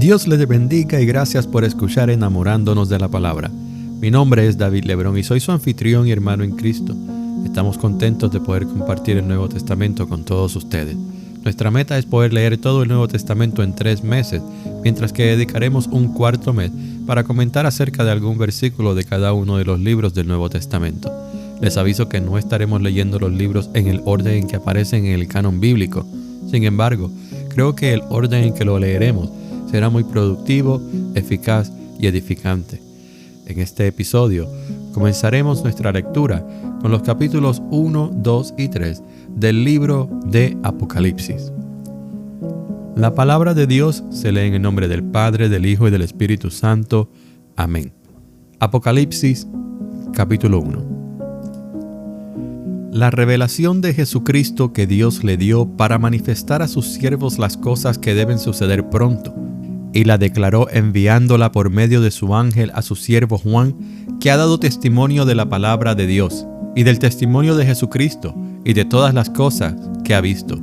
Dios les bendiga y gracias por escuchar Enamorándonos de la Palabra. Mi nombre es David Lebrón y soy su anfitrión y hermano en Cristo. Estamos contentos de poder compartir el Nuevo Testamento con todos ustedes. Nuestra meta es poder leer todo el Nuevo Testamento en 3 meses, mientras que dedicaremos un cuarto mes para comentar acerca de algún versículo de cada uno de los libros del Nuevo Testamento. Les aviso que no estaremos leyendo los libros en el orden en que aparecen en el canon bíblico. Sin embargo, creo que el orden en que lo leeremos será muy productivo, eficaz y edificante. En este episodio comenzaremos nuestra lectura con los capítulos 1, 2 y 3 del libro de Apocalipsis. La palabra de Dios se lee en el nombre del Padre, del Hijo y del Espíritu Santo. Amén. Apocalipsis, capítulo 1. La revelación de Jesucristo que Dios le dio para manifestar a sus siervos las cosas que deben suceder pronto, y la declaró enviándola por medio de su ángel a su siervo Juan, que ha dado testimonio de la palabra de Dios, y del testimonio de Jesucristo, y de todas las cosas que ha visto.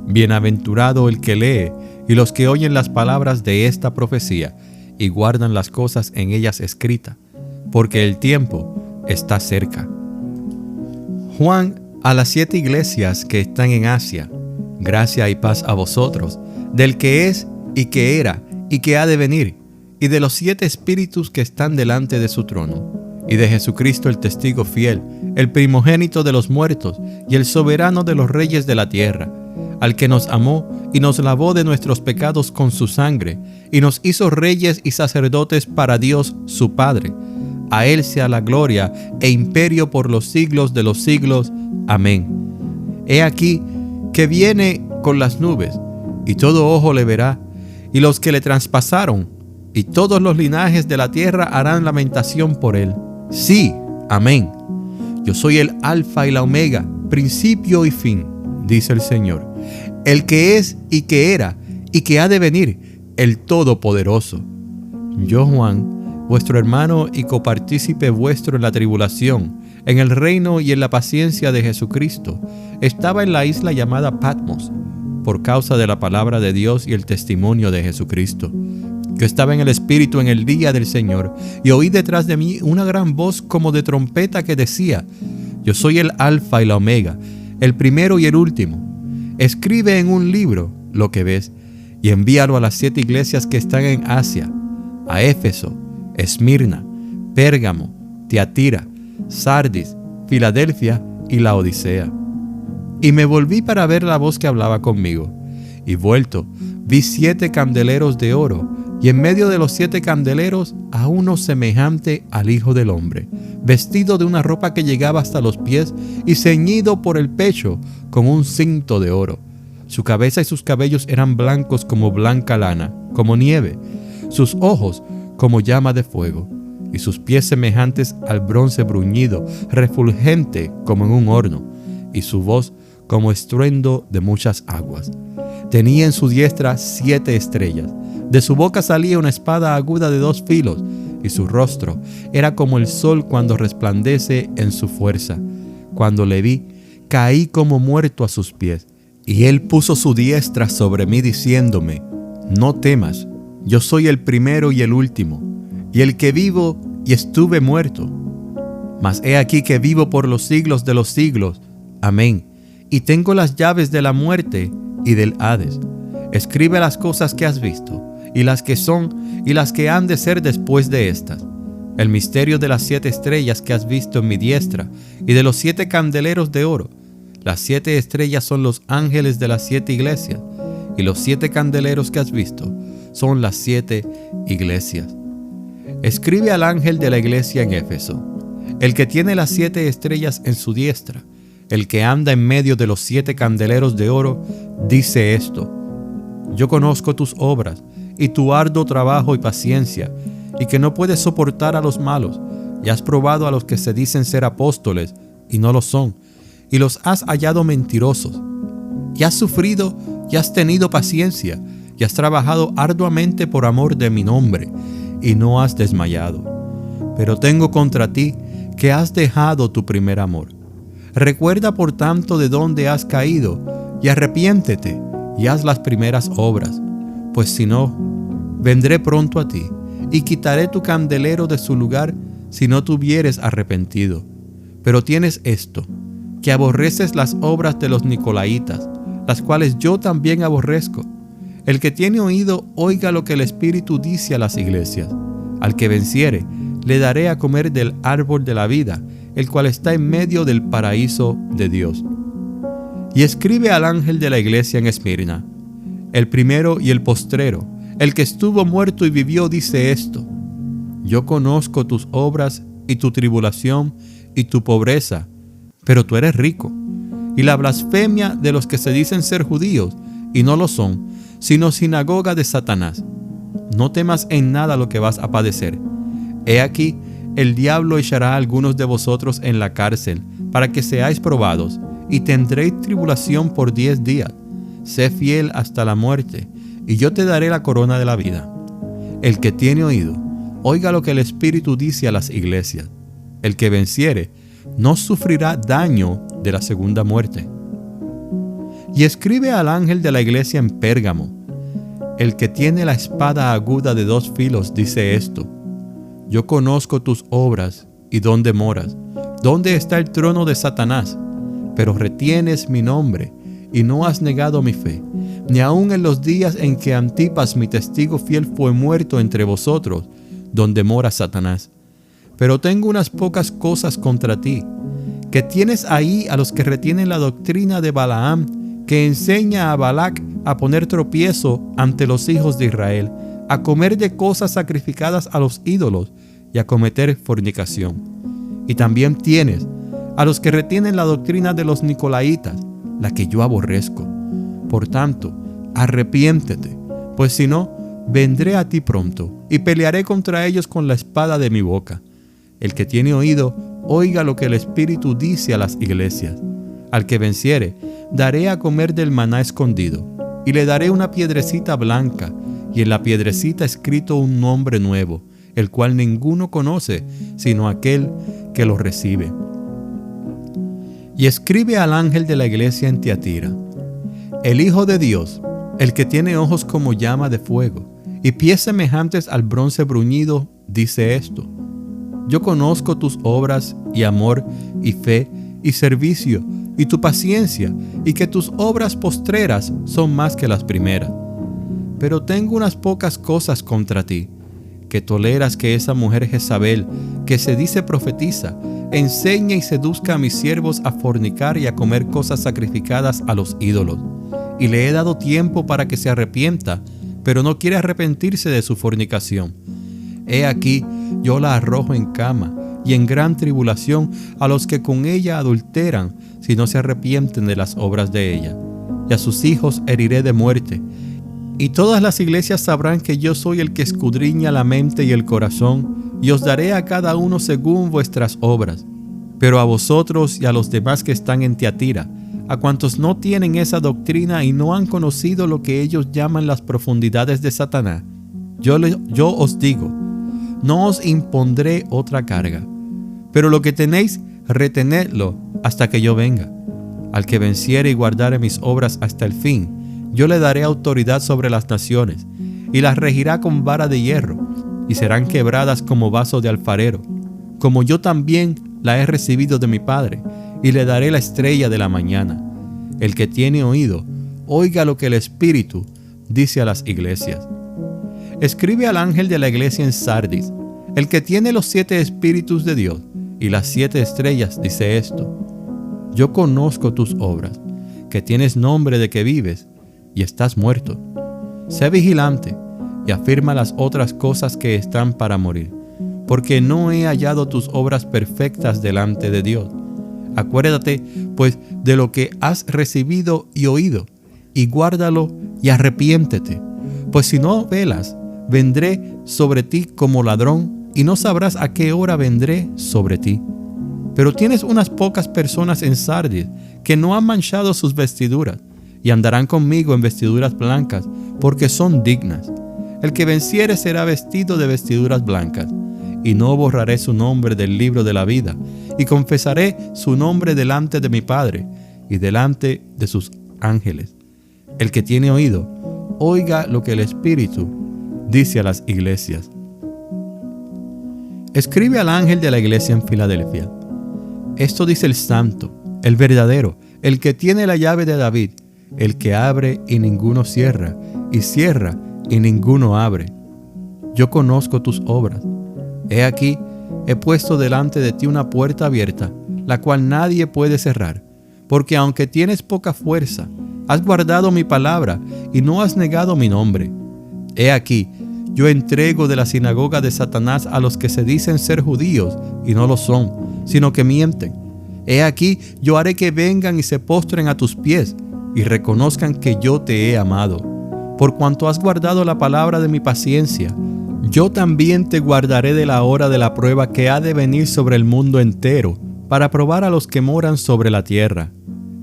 Bienaventurado el que lee, y los que oyen las palabras de esta profecía, y guardan las cosas en ellas escritas, porque el tiempo está cerca. Juan, a las 7 iglesias que están en Asia, gracia y paz a vosotros, del que es y que era y que ha de venir, y de los 7 espíritus que están delante de su trono, y de Jesucristo el testigo fiel, el primogénito de los muertos, y el soberano de los reyes de la tierra, al que nos amó y nos lavó de nuestros pecados con su sangre, y nos hizo reyes y sacerdotes para Dios su Padre. A Él sea la gloria e imperio por los siglos de los siglos. Amén. He aquí que viene con las nubes, y todo ojo le verá, y los que le traspasaron, y todos los linajes de la tierra harán lamentación por él. Sí, amén. Yo soy el Alfa y la Omega, principio y fin, dice el Señor, el que es y que era y que ha de venir, el Todopoderoso. Yo, Juan, vuestro hermano y copartícipe vuestro en la tribulación, en el reino y en la paciencia de Jesucristo, estaba en la isla llamada Patmos, por causa de la palabra de Dios y el testimonio de Jesucristo. Yo estaba en el Espíritu en el día del Señor, y oí detrás de mí una gran voz como de trompeta que decía: Yo soy el Alfa y la Omega, el primero y el último. Escribe en un libro lo que ves, y envíalo a las 7 iglesias que están en Asia, a Éfeso, Esmirna, Pérgamo, Tiatira, Sardis, Filadelfia y Laodicea. Y me volví para ver la voz que hablaba conmigo, y vuelto, vi 7 candeleros de oro, y en medio de los 7 candeleros a uno semejante al Hijo del Hombre, vestido de una ropa que llegaba hasta los pies y ceñido por el pecho con un cinto de oro. Su cabeza y sus cabellos eran blancos como blanca lana, como nieve, sus ojos como llama de fuego, y sus pies semejantes al bronce bruñido, refulgente como en un horno, y su voz como estruendo de muchas aguas. Tenía en su diestra 7 estrellas. De su boca salía una espada aguda de 2 filos, y su rostro era como el sol cuando resplandece en su fuerza. Cuando le vi, caí como muerto a sus pies, y él puso su diestra sobre mí diciéndome: No temas, yo soy el primero y el último, y el que vivo y estuve muerto. Mas he aquí que vivo por los siglos de los siglos. Amén. Y tengo las llaves de la muerte y del Hades. Escribe las cosas que has visto, y las que son, y las que han de ser después de estas. El misterio de las 7 estrellas que has visto en mi diestra, y de los 7 candeleros de oro. Las 7 estrellas son los ángeles de las 7 iglesias, y los 7 candeleros que has visto son las 7 iglesias. Escribe al ángel de la iglesia en Éfeso, el que tiene las 7 estrellas en su diestra, el que anda en medio de los 7 candeleros de oro, dice esto: Yo conozco tus obras, y tu arduo trabajo y paciencia, y que no puedes soportar a los malos, y has probado a los que se dicen ser apóstoles, y no lo son, y los has hallado mentirosos. Y has sufrido, y has tenido paciencia, y has trabajado arduamente por amor de mi nombre, y no has desmayado. Pero tengo contra ti que has dejado tu primer amor. Recuerda por tanto de dónde has caído, y arrepiéntete, y haz las primeras obras, pues si no, vendré pronto a ti, y quitaré tu candelero de su lugar si no te hubieres arrepentido. Pero tienes esto, que aborreces las obras de los nicolaítas, las cuales yo también aborrezco. El que tiene oído, oiga lo que el Espíritu dice a las iglesias. Al que venciere, le daré a comer del árbol de la vida, el cual está en medio del paraíso de Dios. Y escribe al ángel de la iglesia en Esmirna, el primero y el postrero, el que estuvo muerto y vivió, dice esto: Yo conozco tus obras y tu tribulación y tu pobreza, pero tú eres rico, y la blasfemia de los que se dicen ser judíos y no lo son, sino sinagoga de Satanás. No temas en nada lo que vas a padecer. He aquí, el diablo echará a algunos de vosotros en la cárcel, para que seáis probados, y tendréis tribulación por 10 días. Sé fiel hasta la muerte, y yo te daré la corona de la vida. El que tiene oído, oiga lo que el Espíritu dice a las iglesias. El que venciere, no sufrirá daño de la segunda muerte. Y escribe al ángel de la iglesia en Pérgamo, el que tiene la espada aguda de 2 filos, dice esto: Yo conozco tus obras y dónde moras, dónde está el trono de Satanás, pero retienes mi nombre y no has negado mi fe, ni aun en los días en que Antipas, mi testigo fiel, fue muerto entre vosotros, donde mora Satanás. Pero tengo unas pocas cosas contra ti, que tienes ahí a los que retienen la doctrina de Balaam, que enseña a Balac a poner tropiezo ante los hijos de Israel, a comer de cosas sacrificadas a los ídolos y a cometer fornicación. Y también tienes a los que retienen la doctrina de los nicolaítas, la que yo aborrezco. Por tanto, arrepiéntete, pues si no, vendré a ti pronto y pelearé contra ellos con la espada de mi boca. El que tiene oído, oiga lo que el Espíritu dice a las iglesias. Al que venciere, daré a comer del maná escondido, y le daré una piedrecita blanca, y en la piedrecita escrito un nombre nuevo, el cual ninguno conoce, sino aquel que lo recibe. Y escribe al ángel de la iglesia en Tiatira: El Hijo de Dios, el que tiene ojos como llama de fuego, y pies semejantes al bronce bruñido, dice esto: Yo conozco tus obras, y amor, y fe, y servicio, y tu paciencia, y que tus obras postreras son más que las primeras. Pero tengo unas pocas cosas contra ti, que toleras que esa mujer Jezabel, que se dice profetiza, enseñe y seduzca a mis siervos a fornicar y a comer cosas sacrificadas a los ídolos. Y le he dado tiempo para que se arrepienta, pero no quiere arrepentirse de su fornicación. He aquí, yo la arrojo en cama y en gran tribulación a los que con ella adulteran, si no se arrepienten de las obras de ella. Y a sus hijos heriré de muerte. Y todas las iglesias sabrán que yo soy el que escudriña la mente y el corazón, y os daré a cada uno según vuestras obras. Pero a vosotros y a los demás que están en Tiatira, a cuantos no tienen esa doctrina y no han conocido lo que ellos llaman las profundidades de Satanás, yo os digo, no os impondré otra carga, pero lo que tenéis, retenedlo hasta que yo venga. Al que venciere y guardare mis obras hasta el fin, yo le daré autoridad sobre las naciones, y las regirá con vara de hierro, y serán quebradas como vaso de alfarero, como yo también la he recibido de mi Padre, y le daré la estrella de la mañana. El que tiene oído, oiga lo que el Espíritu dice a las iglesias. Escribe al ángel de la iglesia en Sardis, el que tiene los 7 espíritus de Dios y las 7 estrellas, dice esto: Yo conozco tus obras, que tienes nombre de que vives y estás muerto. Sé vigilante y afirma las otras cosas que están para morir, porque no he hallado tus obras perfectas delante de Dios. Acuérdate, pues, de lo que has recibido y oído, y guárdalo y arrepiéntete. Pues si no velas, vendré sobre ti como ladrón, y no sabrás a qué hora vendré sobre ti. Pero tienes unas pocas personas en Sardis que no han manchado sus vestiduras, y andarán conmigo en vestiduras blancas, porque son dignas. El que venciere será vestido de vestiduras blancas, y no borraré su nombre del libro de la vida, y confesaré su nombre delante de mi Padre y delante de sus ángeles. El que tiene oído, oiga lo que el Espíritu dice a las iglesias. Escribe al ángel de la iglesia en Filadelfia: esto dice el santo, el verdadero, el que tiene la llave de David, el que abre y ninguno cierra, y cierra y ninguno abre. Yo conozco tus obras. He aquí, he puesto delante de ti una puerta abierta, la cual nadie puede cerrar, porque aunque tienes poca fuerza, has guardado mi palabra y no has negado mi nombre. He aquí, yo entrego de la sinagoga de Satanás a los que se dicen ser judíos y no lo son, sino que mienten. He aquí, yo haré que vengan y se postren a tus pies y reconozcan que yo te he amado. Por cuanto has guardado la palabra de mi paciencia, yo también te guardaré de la hora de la prueba que ha de venir sobre el mundo entero, para probar a los que moran sobre la tierra.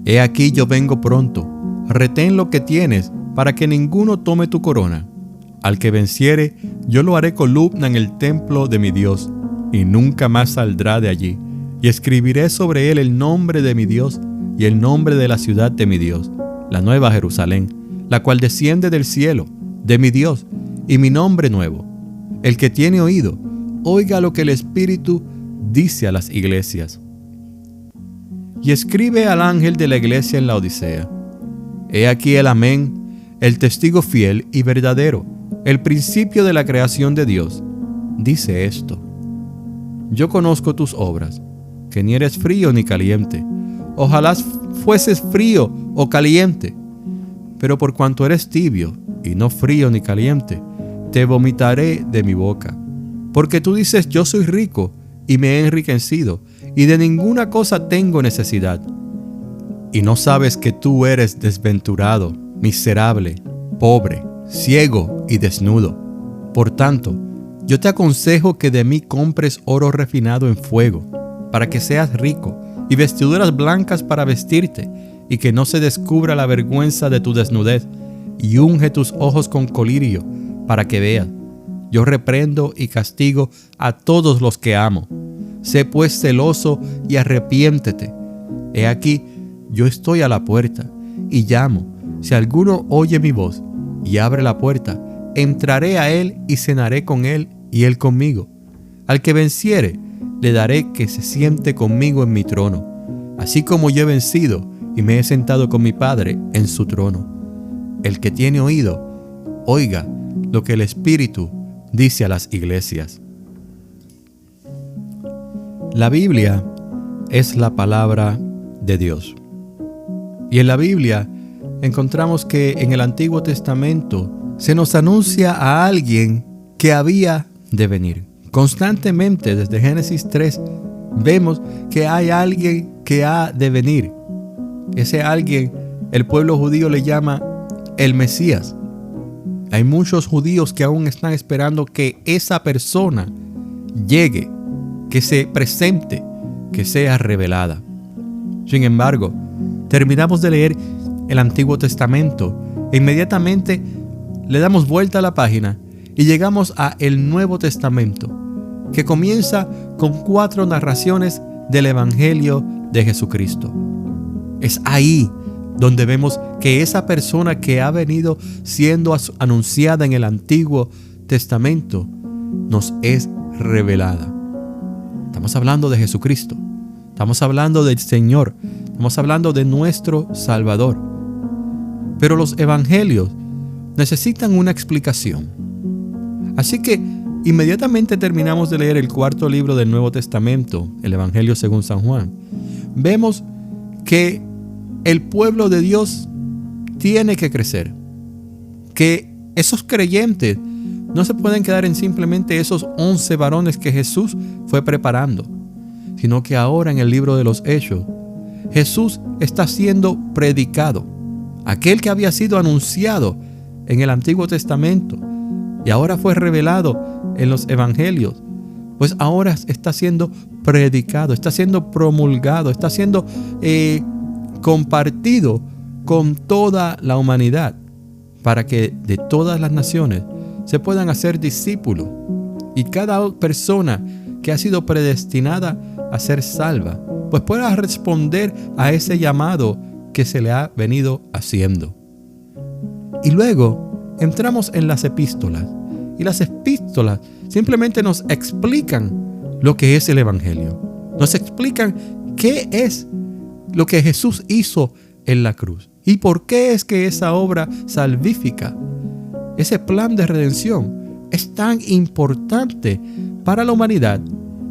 He aquí, yo vengo pronto. Retén lo que tienes, para que ninguno tome tu corona. Al que venciere, yo lo haré columna en el templo de mi Dios, y nunca más saldrá de allí. Y escribiré sobre él el nombre de mi Dios y el nombre de la ciudad de mi Dios, la nueva Jerusalén, la cual desciende del cielo, de mi Dios, y mi nombre nuevo. El que tiene oído, oiga lo que el Espíritu dice a las iglesias. Y escribe al ángel de la iglesia en la Odisea: he aquí el Amén, el testigo fiel y verdadero, el principio de la creación de Dios. Dice esto: yo conozco tus obras, que ni eres frío ni caliente. Ojalá fueses frío o caliente. Pero por cuanto eres tibio y no frío ni caliente, te vomitaré de mi boca. Porque tú dices: yo soy rico y me he enriquecido, y de ninguna cosa tengo necesidad. Y no sabes que tú eres desventurado, miserable, pobre, ciego y desnudo. Por tanto, yo te aconsejo que de mí compres oro refinado en fuego, para que seas rico, y vestiduras blancas para vestirte, y que no se descubra la vergüenza de tu desnudez, y unge tus ojos con colirio, para que veas. Yo reprendo y castigo a todos los que amo. Sé pues celoso y arrepiéntete. He aquí, yo estoy a la puerta y llamo. Si alguno oye mi voz y abre la puerta, entraré a él y cenaré con él y él conmigo. Al que venciere, le daré que se siente conmigo en mi trono, así como yo he vencido y me he sentado con mi Padre en su trono. El que tiene oído, oiga lo que el Espíritu dice a las iglesias. La Biblia es la palabra de Dios. Y en la Biblia encontramos que en el Antiguo Testamento se nos anuncia a alguien que había de venir. Constantemente, desde Génesis 3, vemos que hay alguien que ha de venir. Ese alguien, el pueblo judío le llama el Mesías. Hay muchos judíos que aún están esperando que esa persona llegue, que se presente, que sea revelada. Sin embargo, terminamos de leer el Antiguo Testamento e inmediatamente le damos vuelta a la página y llegamos a el Nuevo Testamento, que comienza con 4 narraciones del Evangelio de Jesucristo. Es ahí donde vemos que esa persona que ha venido siendo anunciada en el Antiguo Testamento nos es revelada. Estamos hablando de Jesucristo, estamos hablando del Señor, estamos hablando de nuestro Salvador. Pero los evangelios necesitan una explicación. Así que inmediatamente terminamos de leer el 4º libro del Nuevo Testamento, el Evangelio según San Juan. Vemos que el pueblo de Dios tiene que crecer, que esos creyentes no se pueden quedar en simplemente esos 11 varones que Jesús fue preparando, sino que ahora en el libro de los Hechos, Jesús está siendo predicado. Aquel que había sido anunciado en el Antiguo Testamento y ahora fue revelado en los Evangelios, pues ahora está siendo predicado, está siendo promulgado, está siendo compartido con toda la humanidad, para que de todas las naciones se puedan hacer discípulos y cada persona que ha sido predestinada a ser salva, pues pueda responder a ese llamado que se le ha venido haciendo. Y luego entramos en las epístolas y las epístolas simplemente nos explican lo que es el Evangelio. Nos explican qué es lo que Jesús hizo en la cruz y por qué es que esa obra salvífica, ese plan de redención, es tan importante para la humanidad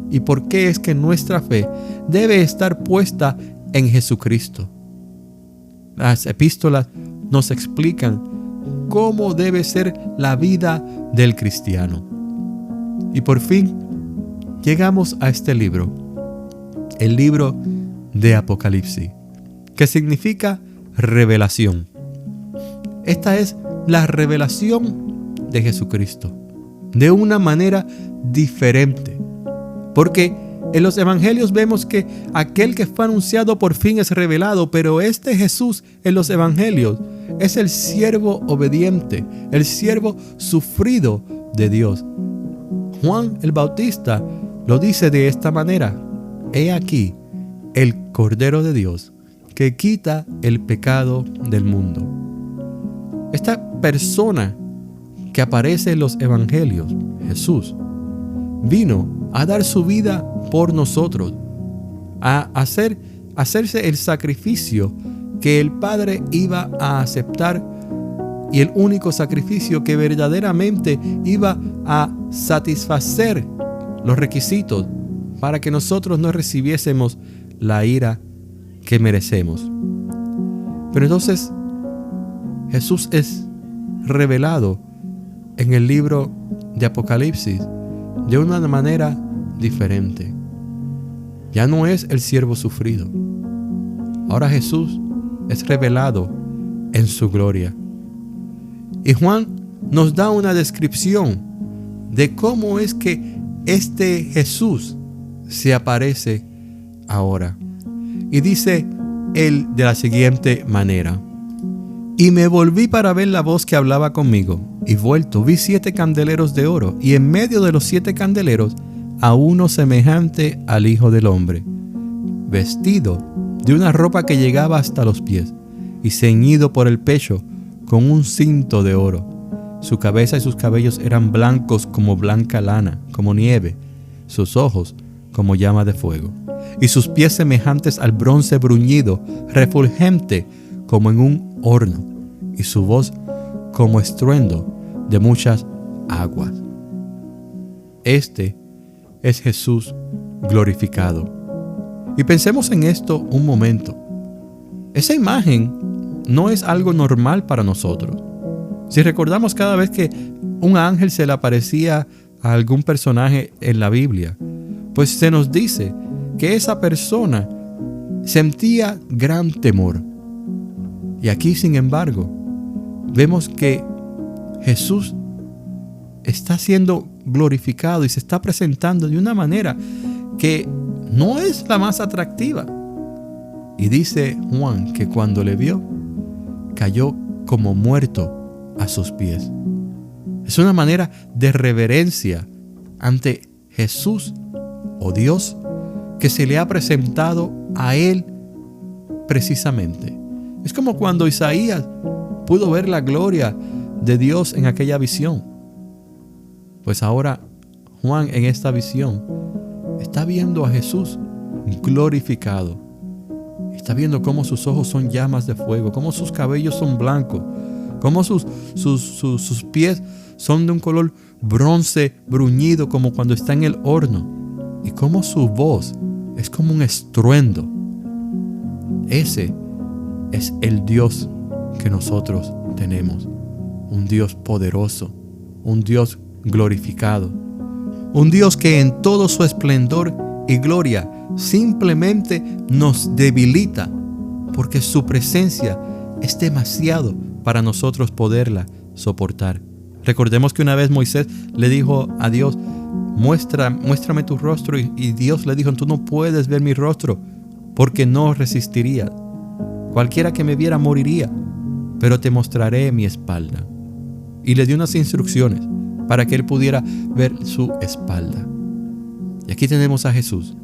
y por qué es que nuestra fe debe estar puesta en Jesucristo. Las epístolas nos explican cómo debe ser la vida del cristiano. Y por fin llegamos a este libro, el libro de Apocalipsis, que significa revelación. Esta es la revelación de Jesucristo, de una manera diferente, porque en los evangelios vemos que aquel que fue anunciado por fin es revelado, pero este Jesús en los evangelios es el siervo obediente, el siervo sufrido de Dios. Juan el Bautista lo dice de esta manera: he aquí el Cordero de Dios que quita el pecado del mundo. Esta persona que aparece en los evangelios, Jesús, vino a dar su vida por nosotros, a hacerse el sacrificio que el Padre iba a aceptar, y el único sacrificio que verdaderamente iba a satisfacer los requisitos para que nosotros no recibiésemos la ira que merecemos. Pero entonces Jesús es revelado en el libro de Apocalipsis de una manera diferente. Ya no es el siervo sufrido. Ahora Jesús es revelado en su gloria. Y Juan nos da una descripción de cómo es que este Jesús se aparece ahora. Y dice él de la siguiente manera: y me volví para ver la voz que hablaba conmigo, y vuelto vi 7 candeleros de oro, y en medio de los 7 candeleros a uno semejante al Hijo del Hombre, vestido de una ropa que llegaba hasta los pies, y ceñido por el pecho con un cinto de oro. Su cabeza y sus cabellos eran blancos como blanca lana, como nieve, sus ojos como llama de fuego, y sus pies semejantes al bronce bruñido, refulgente como en un horno, y su voz como estruendo de muchas aguas. Este es Jesús glorificado. Y pensemos en esto un momento. Esa imagen no es algo normal para nosotros. Si recordamos cada vez que un ángel se le aparecía a algún personaje en la Biblia, pues se nos dice que esa persona sentía gran temor. Y aquí, sin embargo, vemos que Jesús está siendo glorificado y se está presentando de una manera que no es la más atractiva. Y dice Juan que cuando le vio, cayó como muerto a sus pies. Es una manera de reverencia ante Jesús o Dios que se le ha presentado a él precisamente. Es como cuando Isaías pudo ver la gloria de Dios en aquella visión. Pues ahora Juan en esta visión está viendo a Jesús glorificado. Está viendo cómo sus ojos son llamas de fuego, cómo sus cabellos son blancos, cómo sus pies son de un color bronce bruñido como cuando está en el horno, y cómo su voz es como un estruendo. Ese es el Dios que nosotros tenemos, un Dios poderoso, un Dios glorificado, un Dios que en todo su esplendor y gloria simplemente nos debilita, porque su presencia es demasiado para nosotros poderla soportar. Recordemos que una vez Moisés le dijo a Dios: muéstrame tu rostro, y Dios le dijo: tú no puedes ver mi rostro, porque no resistiría. Cualquiera que me viera moriría, pero te mostraré mi espalda. Y le dio unas instrucciones para que él pudiera ver su espalda. Y aquí tenemos a Jesús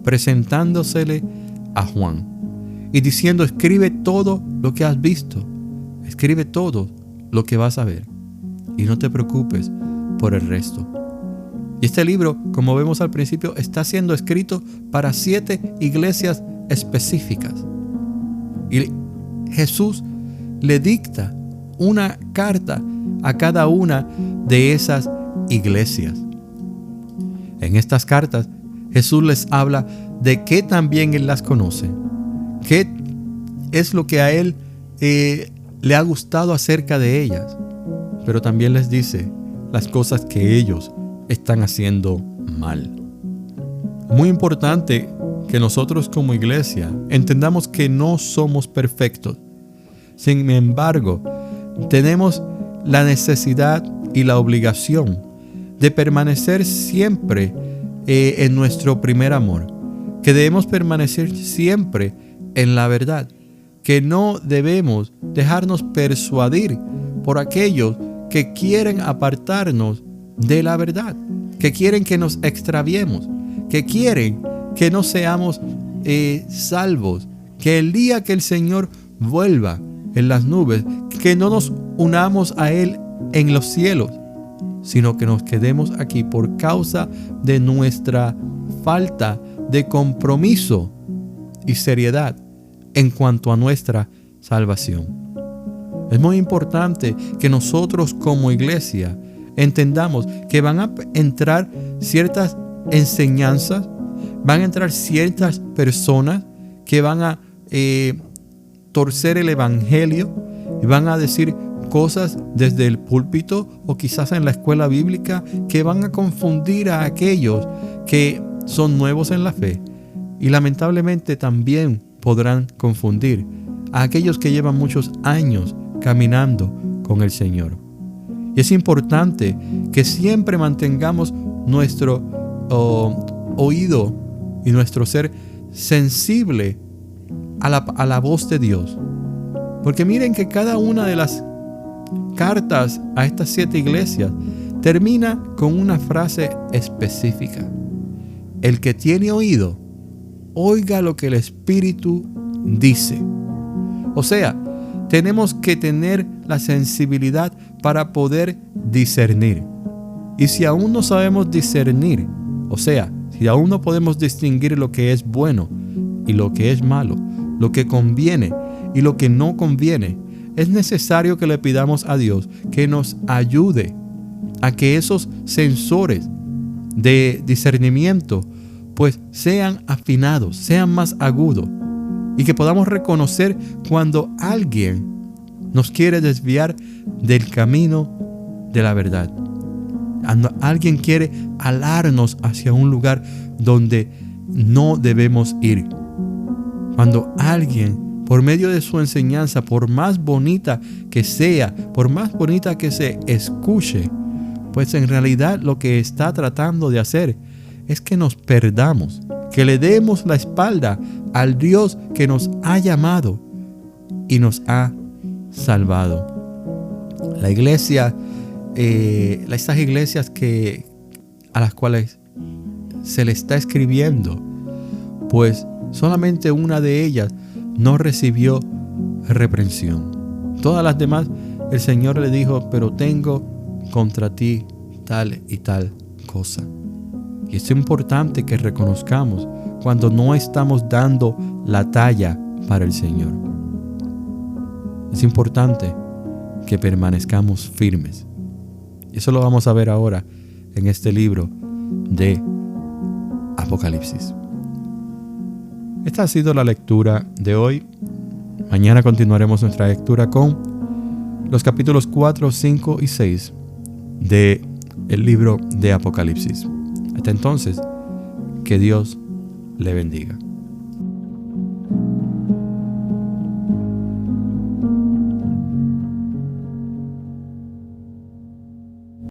presentándosele a Juan y diciendo: escribe todo lo que has visto, escribe todo lo que vas a ver, y no te preocupes por el resto. Y este libro, como vemos al principio, está siendo escrito para 7 iglesias específicas. Y Jesús le dicta una carta a cada una de esas iglesias. En estas cartas, Jesús les habla de que también Él las conoce, qué es lo que a Él le ha gustado acerca de ellas, pero también les dice las cosas que ellos están haciendo mal. Muy importante que nosotros como iglesia entendamos que no somos perfectos. Sin embargo, tenemos la necesidad y la obligación de permanecer siempre en nuestro primer amor, que debemos permanecer siempre en la verdad, que no debemos dejarnos persuadir por aquellos que quieren apartarnos de la verdad, que quieren que nos extraviemos, que quieren que no seamos salvos, que el día que el Señor vuelva en las nubes, que no nos unamos a Él en los cielos, sino que nos quedemos aquí por causa de nuestra falta de compromiso y seriedad en cuanto a nuestra salvación. Es muy importante que nosotros como iglesia entendamos que van a entrar ciertas enseñanzas, van a entrar ciertas personas que van a torcer el evangelio y van a decir cosas desde el púlpito o quizás en la escuela bíblica que van a confundir a aquellos que son nuevos en la fe, y lamentablemente también podrán confundir a aquellos que llevan muchos años caminando con el Señor. Y es importante que siempre mantengamos nuestro oído y nuestro ser sensible a la voz de Dios. Porque miren que cada una de las cartas a estas 7 iglesias termina con una frase específica. El que tiene oído, oiga lo que el Espíritu dice. O sea, tenemos que tener la sensibilidad para poder discernir. Y si aún no sabemos discernir, o sea, si aún no podemos distinguir lo que es bueno y lo que es malo, lo que conviene y lo que no conviene, es necesario que le pidamos a Dios que nos ayude a que esos sensores de discernimiento pues sean afinados, sean más agudos, y que podamos reconocer cuando alguien nos quiere desviar del camino de la verdad. Cuando alguien quiere alarnos hacia un lugar donde no debemos ir. Cuando alguien, por medio de su enseñanza, por más bonita que sea, por más bonita que se escuche, pues en realidad lo que está tratando de hacer es que nos perdamos, que le demos la espalda al Dios que nos ha llamado y nos ha salvado. La iglesia, estas iglesias a las cuales se le está escribiendo, pues solamente una de ellas no recibió reprensión. Todas las demás, el Señor le dijo, pero tengo contra ti tal y tal cosa. Y es importante que reconozcamos cuando no estamos dando la talla para el Señor. Es importante que permanezcamos firmes. Y eso lo vamos a ver ahora en este libro de Apocalipsis. Esta ha sido la lectura de hoy. Mañana continuaremos nuestra lectura con los capítulos 4, 5 y 6 del libro de Apocalipsis. Hasta entonces, que Dios le bendiga.